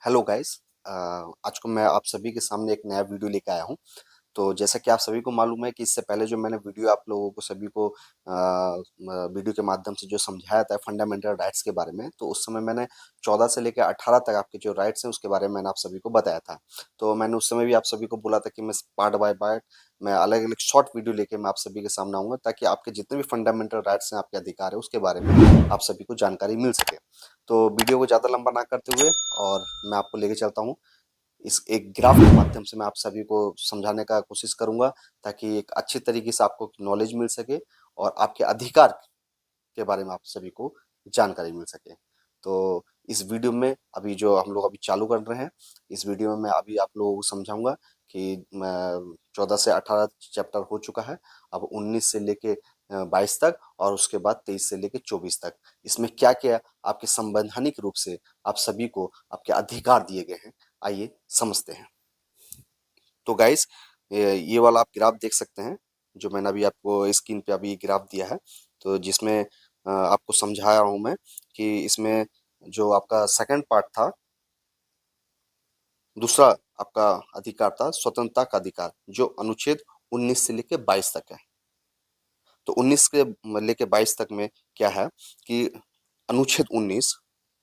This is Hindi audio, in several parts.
Hello guys. आज को मैं आप सभी के सामने एक नया वीडियो लेके आया हूँ। तो जैसा कि आप सभी को मालूम है कि इससे पहले जो मैंने वीडियो आप लोगों को सभी को वीडियो के माध्यम से जो समझाया था फंडामेंटल राइट्स के बारे में, तो उस समय मैंने 14 से लेकर 18 तक आपके जो राइट्स हैं उसके बारे में मैंने आप सभी को बताया था। तो मैंने उस समय भी आप सभी को बोला था कि मैं पार्ट बाय पार्ट मैं अलग अलग शॉर्ट वीडियो लेके मैं आप सभी के सामने आऊंगा, ताकि आपके जितने भी फंडामेंटल राइट्स हैं, आपके अधिकार है, उसके बारे में आप सभी को जानकारी मिल सके। तो वीडियो को ज़्यादा लंबा ना करते हुए और मैं आपको लेके चलता हूँ इस एक ग्राफ के माध्यम से। मैं आप सभी को समझाने का कोशिश करूंगा ताकि एक अच्छी तरीके से आपको नॉलेज मिल सके और आपके अधिकार के बारे में आप सभी को जानकारी मिल सके। तो इस वीडियो में अभी जो हम लोग अभी चालू कर रहे हैं, इस वीडियो में मैं अभी आप लोगों को समझाऊंगा कि 14 से 18 चैप्टर हो चुका है। अब 19 से लेके 22 तक और उसके बाद 23 से लेके 24 तक इसमें क्या क्या आपके संवैधानिक रूप से आप सभी को आपके अधिकार दिए गए हैं, आइए समझते हैं। तो गाइस, ये वाला आप ग्राफ देख सकते हैं जो मैंने अभी आपको स्क्रीन पे अभी ग्राफ दिया है। तो जिसमें आपको समझाया हूं मैं कि इसमें जो आपका सेकंड पार्ट था, दूसरा आपका अधिकार था स्वतंत्रता का अधिकार, जो अनुच्छेद 19 से लेके 22 तक है। तो 19 के लेके 22 तक में क्या है कि अनुच्छेद 19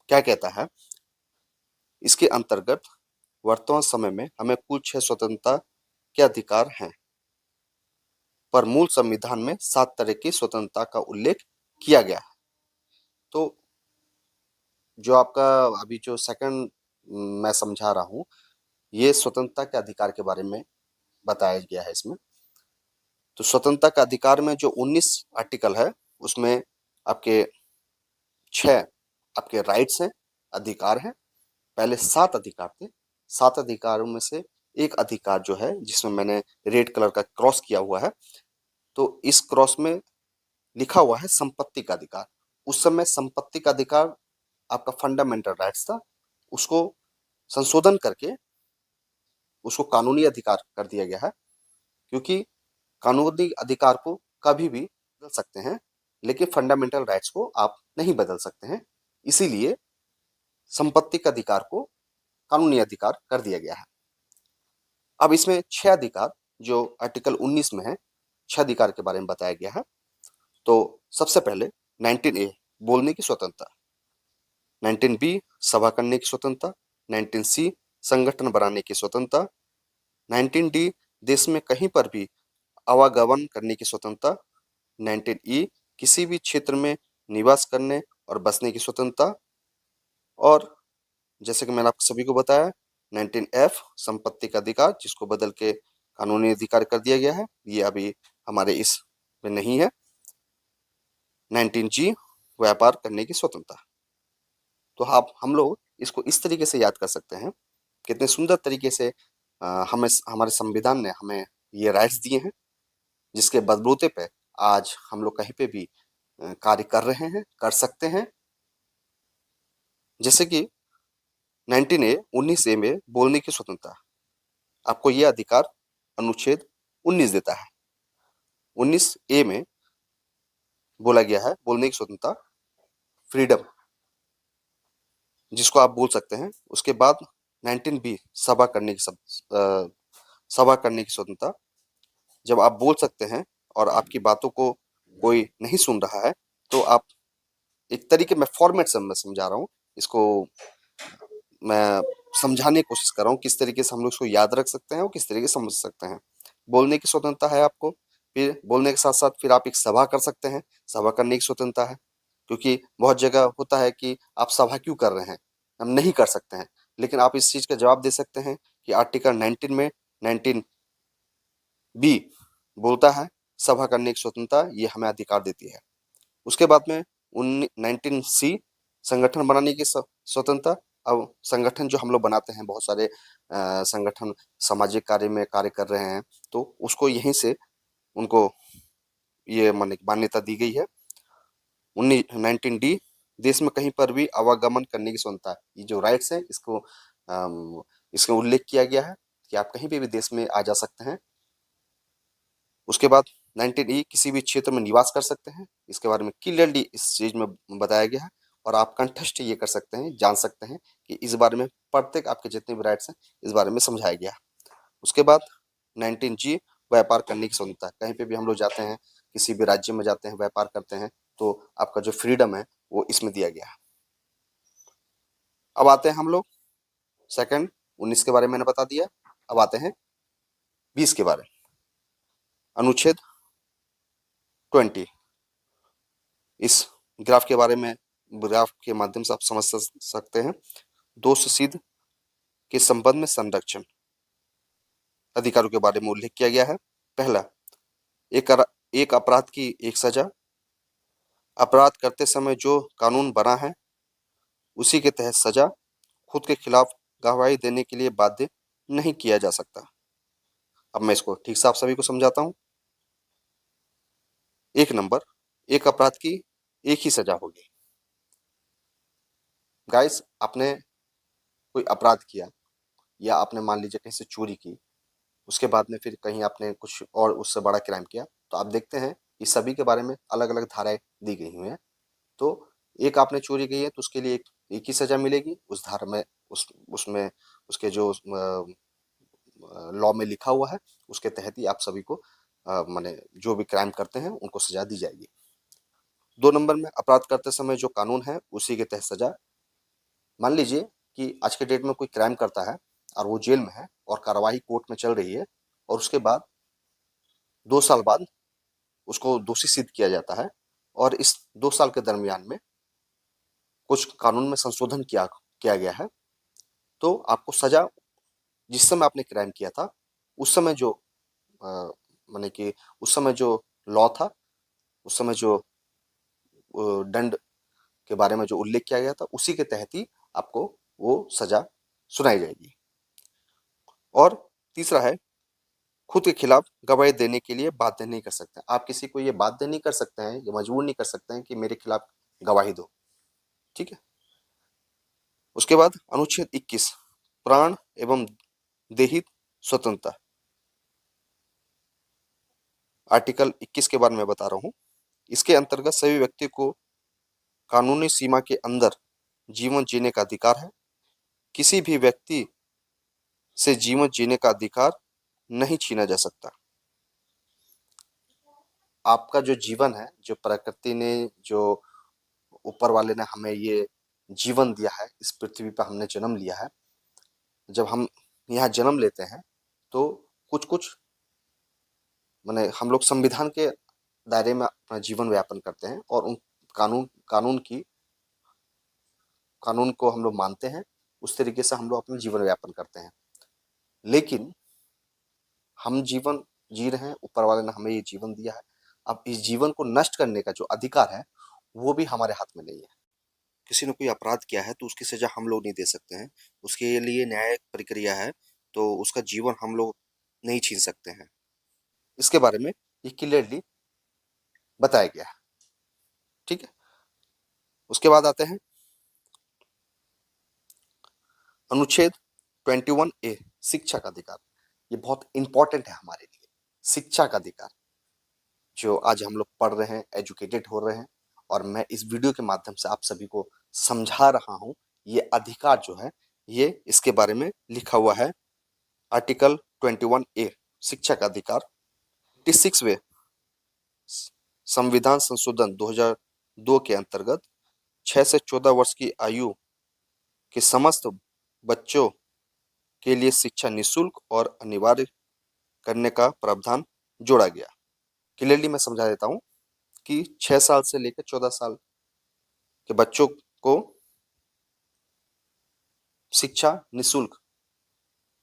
क्या कहता है, इसके अंतर्गत वर्तमान समय में हमें कुल 6 स्वतंत्रता के अधिकार हैं, पर मूल संविधान में 7 तरह की स्वतंत्रता का उल्लेख किया गया है। तो जो आपका अभी जो सेकंड मैं समझा रहा हूँ, ये स्वतंत्रता के अधिकार के बारे में बताया गया है इसमें। तो स्वतंत्रता का अधिकार में जो 19 आर्टिकल है, उसमें आपके 6 आपके राइट्स हैं, अधिकार हैं। पहले 7 अधिकार थे। 7 अधिकारों में से एक अधिकार जो है, जिसमें मैंने रेड कलर का क्रॉस किया हुआ है, तो इस क्रॉस में लिखा हुआ है संपत्ति का अधिकार। उस समय संपत्ति का अधिकार आपका फंडामेंटल राइट्स था, उसको संशोधन करके उसको कानूनी अधिकार कर दिया गया है। क्योंकि कानूनी अधिकार को कभी भी बदल सकते हैं, लेकिन फंडामेंटल राइट्स को आप नहीं बदल सकते हैं। इसीलिए संपत्ति का अधिकार को कानूनी अधिकार कर दिया गया है। अब इसमें 6 अधिकार जो आर्टिकल 19 में है, 6 अधिकार के बारे में बताया गया है। तो सबसे पहले 19A बोलने की स्वतंत्रता, 19B सभा करने की स्वतंत्रता, 19C संगठन बनाने की स्वतंत्रता, 19D देश में कहीं पर भी आवागमन करने की स्वतंत्रता, 19E किसी भी क्षेत्र में निवास करने और बसने की स्वतंत्रता, और जैसे कि मैंने आप सभी को बताया 19F संपत्ति का अधिकार, जिसको बदल के कानूनी अधिकार कर दिया गया है, ये अभी हमारे इस में नहीं है। 19G व्यापार करने की स्वतंत्रता। तो आप हम लोग इसको इस तरीके से याद कर सकते हैं, कितने सुंदर तरीके से हमें हमारे संविधान ने हमें ये राइट्स दिए हैं, जिसके बलबूते पे आज हम लोग कहीं पे भी कार्य कर रहे हैं, कर सकते हैं। जैसे कि 19A 19A में बोलने की स्वतंत्रता, आपको यह अधिकार अनुच्छेद 19 देता है। 19A में बोला गया है बोलने की स्वतंत्रता, फ्रीडम, जिसको आप बोल सकते हैं। उसके बाद 19B सभा करने की सभा करने की स्वतंत्रता, जब आप बोल सकते हैं और आपकी बातों को कोई नहीं सुन रहा है, तो आप एक तरीके में फॉर्मेट से मैं समझा रहा हूँ इसको, मैं समझाने की कोशिश कर रहा हूँ किस तरीके से हम लोग इसको याद रख सकते हैं और किस तरीके से समझ सकते हैं। बोलने की स्वतंत्रता है आपको, फिर बोलने के साथ साथ फिर आप एक सभा कर सकते हैं, सभा करने की स्वतंत्रता है। क्योंकि बहुत जगह होता है कि आप सभा क्यों कर रहे हैं, हम नहीं कर सकते हैं, लेकिन आप इस चीज का जवाब दे सकते हैं कि आर्टिकल 19 में 19B बोलता है सभा करने की स्वतंत्रता ये हमें अधिकार देती है। उसके बाद में 19C संगठन बनाने की स्वतंत्रता। अब संगठन जो हम लोग बनाते हैं, बहुत सारे संगठन सामाजिक कार्य में कार्य कर रहे हैं, तो उसको यहीं से उनको ये मान्यता दी गई है। 19D देश में कहीं पर भी आवागमन करने की स्वतंत्रता, ये जो राइट्स है इसको इसका उल्लेख किया गया है कि आप कहीं पे भी देश में आ जा सकते हैं। उसके बाद 19E किसी भी क्षेत्र में निवास कर सकते हैं, इसके बारे में क्लियरली इस चीज में बताया गया है। और आप कंठस्थ ये कर सकते हैं, जान सकते हैं कि इस बारे में प्रत्येक आपके जितने भी राइट्स हैं इस बारे में समझाया गया। उसके बाद 19G व्यापार करने की स्वतंत्रता। कहीं पे भी हम लोग जाते हैं, किसी भी राज्य में जाते हैं, व्यापार करते हैं, तो आपका जो फ्रीडम है वो इसमें दिया गया है। अब आते हैं हम लोग सेकंड 19 के बारे में मैंने बता दिया। अब आते हैं 20 के बारे में। अनुच्छेद 20। इस ग्राफ के बारे में, ग्राफ के माध्यम से आप समझ सकते हैं। दोष सिद्ध के संबंध में संरक्षण अधिकारों के बारे में उल्लेख किया गया है। पहला, एक अपराध की एक सजा। अपराध करते समय जो कानून बना है उसी के तहत सजा। खुद के खिलाफ गवाही देने के लिए बाध्य नहीं किया जा सकता। अब मैं इसको ठीक से आप सभी को समझाता हूं। एक नंबर, एक अपराध की एक ही सजा होगी। गाइस, आपने कोई अपराध किया या आपने मान लीजिए कहीं से चोरी की, उसके बाद में फिर कहीं आपने कुछ और उससे बड़ा क्राइम किया, तो आप देखते हैं कि सभी के बारे में अलग अलग धाराएं दी गई हुई हैं। तो एक आपने चोरी की है तो उसके लिए एक ही सजा मिलेगी उस धारा में, उसमें उसके जो लॉ में लिखा हुआ है उसके तहत ही आप सभी को माने जो भी क्राइम करते हैं उनको सजा दी जाएगी। 2 नंबर में, अपराध करते समय जो कानून है उसी के तहत सजा। मान लीजिए कि आज के डेट में कोई क्राइम करता है और वो जेल में है और कार्रवाई कोर्ट में चल रही है, और उसके बाद 2 साल बाद उसको दोषी सिद्ध किया जाता है, और इस 2 साल के दरमियान में कुछ कानून में संशोधन किया किया गया है, तो आपको सजा जिस समय आपने क्राइम किया था उस समय जो माने कि उस समय जो लॉ था, उस समय जो दंड के बारे में जो उल्लेख किया गया था उसी के तहत ही आपको वो सजा सुनाई जाएगी। और तीसरा है, खुद के खिलाफ गवाही देने के लिए बाध्य नहीं कर सकते। आप किसी को ये बाध्य नहीं कर सकते हैं, ये मजबूर नहीं कर सकते हैं कि मेरे खिलाफ गवाही दो। ठीक है। उसके बाद अनुच्छेद 21, प्राण एवं देहित स्वतंत्रता। आर्टिकल 21 के बारे में बता रहा हूँ। इसके अंतर्गत सभी व्यक्ति को कानूनी सीमा के अंदर जीवन जीने का अधिकार है। किसी भी व्यक्ति से जीवन जीने का अधिकार नहीं छीना जा सकता। आपका जो जीवन है, जो प्रकृति ने, जो ऊपर वाले ने हमें ये जीवन दिया है, इस पृथ्वी पर हमने जन्म लिया है। जब हम यहाँ जन्म लेते हैं तो कुछ कुछ माने हम लोग संविधान के दायरे में अपना जीवन यापन करते हैं, और उन कानून को हम लोग मानते हैं। उस तरीके से हम लोग अपना जीवन यापन करते हैं। लेकिन हम जीवन जी रहे हैं, ऊपर वाले ने हमें ये जीवन दिया है। अब इस जीवन को नष्ट करने का जो अधिकार है वो भी हमारे हाथ में नहीं है। किसी ने कोई अपराध किया है तो उसकी सजा हम लोग नहीं दे सकते हैं, उसके लिए न्यायिक प्रक्रिया है, तो उसका जीवन हम लोग नहीं छीन सकते हैं। इसके बारे में ये क्लियरली बताया गया है। ठीक है। उसके बाद आते हैं अनुच्छेद 21A, शिक्षा का अधिकार। ये बहुत इंपॉर्टेंट है हमारे लिए। शिक्षा का अधिकार, जो आज हम लोग पढ़ रहे हैं, एजुकेटेड हो रहे हैं, और मैं इस वीडियो के माध्यम से आप सभी को समझा रहा हूं। ये अधिकार जो है, ये इसके बारे में लिखा हुआ है। आर्टिकल 21A, शिक्षा का अधिकार। 86वें संविधान संशोधन 2002 के अंतर्गत 6 से 14 वर्ष की आयु के समस्त बच्चों के लिए शिक्षा निःशुल्क और अनिवार्य करने का प्रावधान जोड़ा गया। क्लियरली मैं समझा देता हूं कि 6 साल से लेकर 14 साल के बच्चों को शिक्षा निःशुल्क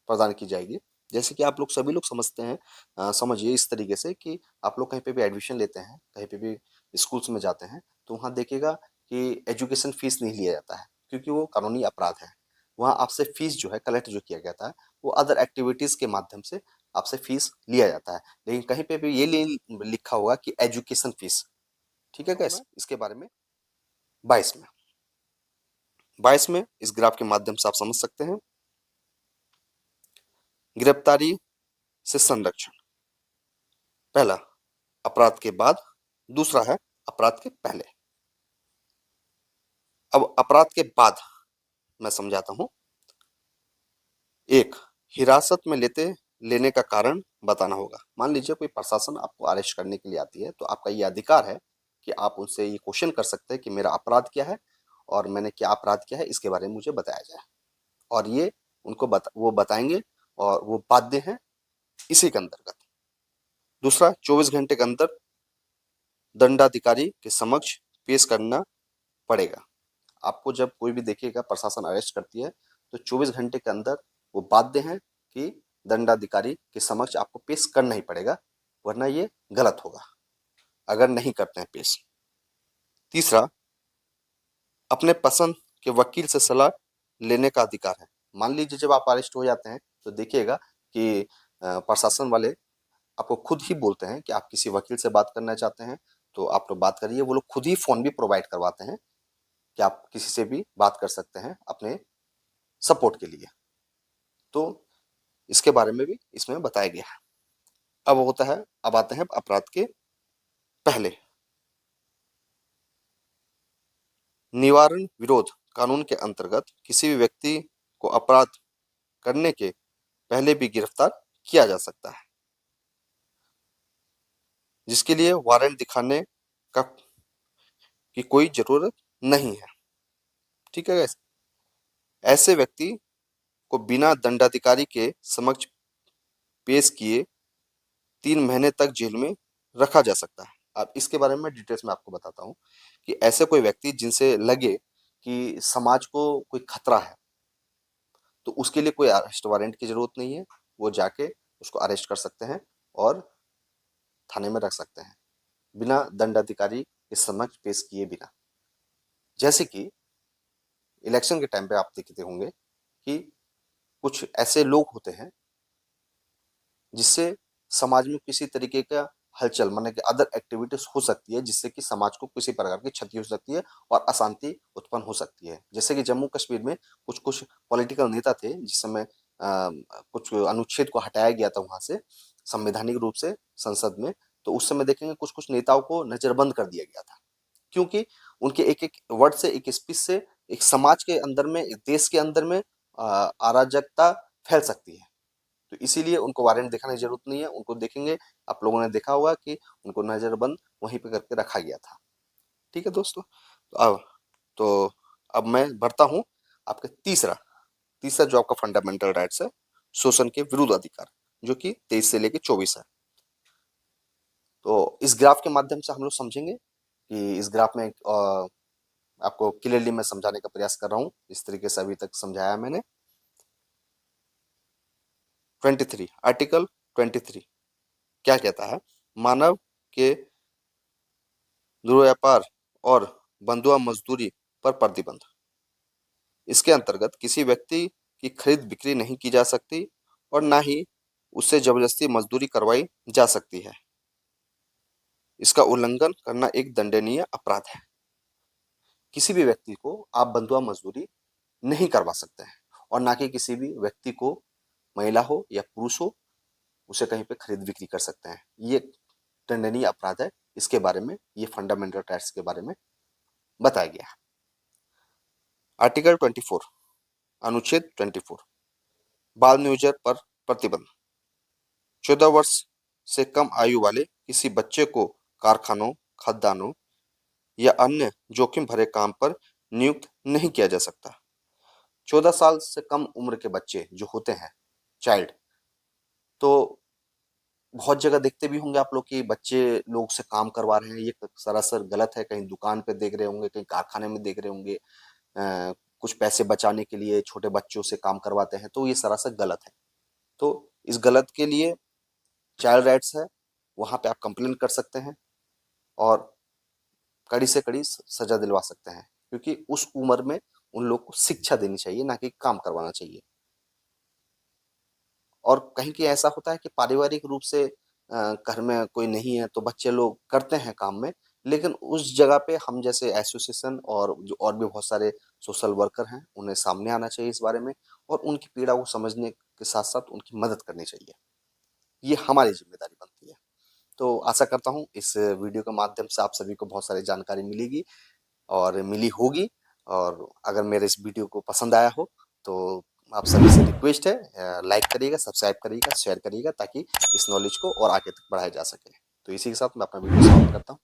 प्रदान की जाएगी। जैसे कि आप लोग सभी लोग समझते हैं, समझिए इस तरीके से कि आप लोग कहीं पे भी एडमिशन लेते हैं, कहीं पे भी स्कूल्स में जाते हैं, तो वहाँ देखिएगा कि एजुकेशन फीस नहीं लिया जाता है, क्योंकि वो कानूनी अपराध है। वहाँ आपसे फीस जो है कलेक्ट जो किया जाता है वो अदर एक्टिविटीज के माध्यम से आपसे फीस लिया जाता है, लेकिन कहीं पे भी ये लिखा होगा कि एजुकेशन फीस। ठीक है गैस। इसके बारे में 22 में इस ग्राफ के माध्यम से आप समझ सकते हैं। गिरफ्तारी से संरक्षण, पहला अपराध के बाद, दूसरा है अपराध के पहले। अब अपराध के बाद मैं समझाता हूँ। एक, हिरासत में लेने का कारण बताना होगा। मान लीजिए कोई प्रशासन आपको अरेस्ट करने के लिए आती है, तो आपका ये अधिकार है कि आप उनसे ये क्वेश्चन कर सकते हैं कि मेरा अपराध क्या है और मैंने क्या अपराध किया है, इसके बारे में मुझे बताया जाए। और ये वो बताएंगे और वो बाध्य हैं इसी के अंतर्गत। दूसरा, 24 घंटे के अंदर दंडाधिकारी के समक्ष पेश करना पड़ेगा। आपको जब कोई भी देखिएगा प्रशासन अरेस्ट करती है, तो 24 घंटे के अंदर वो बाध्य हैं कि दंडाधिकारी के समक्ष आपको पेश करना ही पड़ेगा, वरना ये गलत होगा अगर नहीं करते हैं पेश। तीसरा, अपने पसंद के वकील से सलाह लेने का अधिकार है। मान लीजिए जब आप अरेस्ट हो जाते हैं, तो देखिएगा कि प्रशासन वाले आपको खुद ही बोलते हैं कि आप किसी वकील से बात करना चाहते हैं, तो आप लोग बात करिए। वो लोग खुद ही फोन भी प्रोवाइड करवाते हैं कि आप किसी से भी बात कर सकते हैं अपने सपोर्ट के लिए। तो इसके बारे में भी इसमें बताया गया है। अब आते हैं अपराध के पहले। निवारण विरोध कानून के अंतर्गत किसी भी व्यक्ति को अपराध करने के पहले भी गिरफ्तार किया जा सकता है, जिसके लिए वारंट दिखाने का की कोई जरूरत नहीं है। ठीक है guys? ऐसे व्यक्ति को बिना दंडाधिकारी के समक्ष पेश किए 3 महीने तक जेल में रखा जा सकता है। अब इसके बारे में डिटेल्स में आपको बताता हूँ कि ऐसे कोई व्यक्ति जिनसे लगे कि समाज को कोई खतरा है, तो उसके लिए कोई अरेस्ट वारंट की जरूरत नहीं है। वो जाके उसको अरेस्ट कर सकते हैं और थाने में रख सकते हैं बिना दंडाधिकारी के समक्ष पेश किए बिना। जैसे कि इलेक्शन के टाइम पे आप देखते होंगे कि कुछ ऐसे लोग होते हैं जिससे समाज में किसी तरीके का हलचल, माने कि अदर एक्टिविटीज हो सकती है, जिससे कि समाज को किसी प्रकार की क्षति हो सकती है और अशांति उत्पन्न हो सकती है। जैसे कि जम्मू कश्मीर में कुछ कुछ पॉलिटिकल नेता थे, जिस समय कुछ अनुच्छेद को हटाया गया था वहां से संवैधानिक रूप से संसद में। तो उस समय देखेंगे कुछ कुछ नेताओं को नजरबंद कर दिया गया था, क्योंकि उनके एक एक वर्ड से, एक स्पीच से एक समाज के अंदर में, एक देश के अंदर में अराजकता फैल सकती है। तो इसीलिए उनको वारंट दिखाने की जरूरत नहीं है। उनको देखेंगे, आप लोगों ने देखा होगा कि उनको नजरबंद वहीं पे करके रखा गया था। ठीक है दोस्तों, तो अब मैं बढ़ता हूँ आपके तीसरा तीसरा जो आपका फंडामेंटल राइट्स है, शोषण के विरुद्ध अधिकार, जो कि 23 से लेके 24 है। तो इस ग्राफ के माध्यम से हम लोग समझेंगे कि इस ग्राफ में आपको क्लियरली मैं समझाने का प्रयास कर रहा हूँ, इस तरीके से अभी तक समझाया मैंने। 23, आर्टिकल 23 क्या कहता है? मानव के दुर्व्यापार और बंधुआ मजदूरी पर प्रतिबंध। इसके अंतर्गत किसी व्यक्ति की खरीद बिक्री नहीं की जा सकती और ना ही उससे जबरदस्ती मजदूरी करवाई जा सकती है। इसका उल्लंघन करना एक दंडनीय अपराध है। किसी भी व्यक्ति को आप बंधुआ मजदूरी नहीं करवा सकते हैं और ना कि किसी भी व्यक्ति को, महिला हो या पुरुष हो, उसे कहीं पे खरीद बिक्री कर सकते हैं। ये दंडनीय अपराध है। इसके बारे में, ये फंडामेंटल राइट्स के बारे में बताया गया है। आर्टिकल 24, अनुच्छेद 24, बाल नियोजन पर प्रतिबंध। 14 वर्ष से कम आयु वाले किसी बच्चे को कारखानों, खदानों या अन्य जोखिम भरे काम पर नियुक्त नहीं किया जा सकता। 14 साल से कम उम्र के बच्चे जो होते हैं, चाइल्ड, तो बहुत जगह देखते भी होंगे आप लोग कि बच्चे लोग से काम करवा रहे हैं। ये सरासर गलत है। कहीं दुकान पे देख रहे होंगे, कहीं कारखाने में देख रहे होंगे, कुछ पैसे बचाने के लिए छोटे बच्चों से काम करवाते हैं, तो ये सरासर गलत है। तो इस गलत के लिए चाइल्ड राइट्स है, वहां पे आप कंप्लेन कर सकते हैं और कड़ी से कड़ी सजा दिलवा सकते हैं, क्योंकि उस उम्र में उन लोग को शिक्षा देनी चाहिए, ना कि काम करवाना चाहिए। और कहीं कि ऐसा होता है कि पारिवारिक रूप से घर में कोई नहीं है, तो बच्चे लोग करते हैं काम में, लेकिन उस जगह पे हम जैसे एसोसिएशन और जो और भी बहुत सारे सोशल वर्कर हैं, उन्हें सामने आना चाहिए इस बारे में और उनकी पीड़ा को समझने के साथ साथ उनकी मदद करनी चाहिए। ये हमारी जिम्मेदारी बनती है। तो आशा करता हूँ इस वीडियो के माध्यम से आप सभी को बहुत सारी जानकारी मिलेगी और मिली होगी। और अगर मेरे इस वीडियो को पसंद आया हो तो आप सभी से रिक्वेस्ट है, लाइक करिएगा, सब्सक्राइब करिएगा, शेयर करिएगा ताकि इस नॉलेज को और आगे तक बढ़ाया जा सके। तो इसी के साथ मैं अपना वीडियो समाप्त करता हूँ।